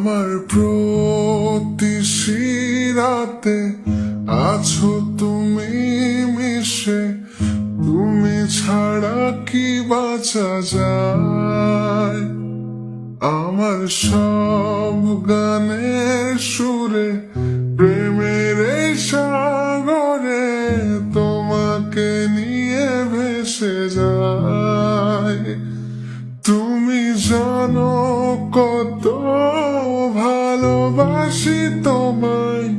আমার প্রতি শিরাতে আছো তুমি মিশে, তুমি ছাড়া কি বাঁচা যায়। আমার সব গানের সুরে প্রেমের এই সাগরে তোমাকে নিয়ে ভেসে যায়। তুমি জানো কত ভালোবাসি তোমায়,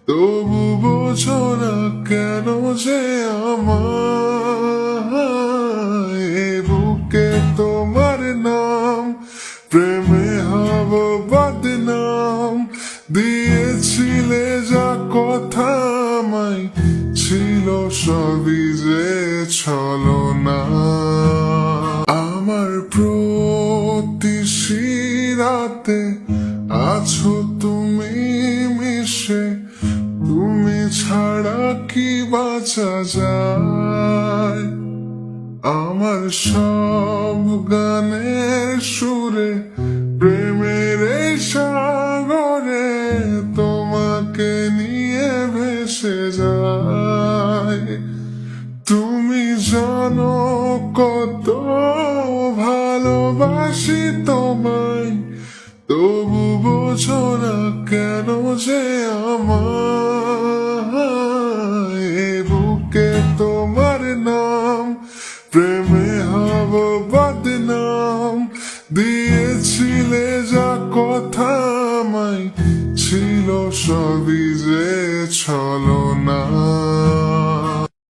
তবু বোঝো না কেন যে আমায়। বুকে তোমার নাম, প্রেমে হব বদনাম, দিয়েছিলে যা কথা আমায়, ছিল সবই যে ছলনা। আমার প্রতি শিরাতে আছো তুমি মিশে, তুমি ছাড়া কি বাঁচা যায়। আমার সব গানের সুরে প্রেমের এই সাগরে তোমাকে নিয়ে ভেসে যায়। তুমি জানো কত ভালোবাসি তোমায়, তবু বোঝো না কেন যে আমায়। বুকে তোমার নাম, প্রেমে হব বদনাম, দিয়েছিলে যা কথা আমায়, ছিল সবই যে ছলনা।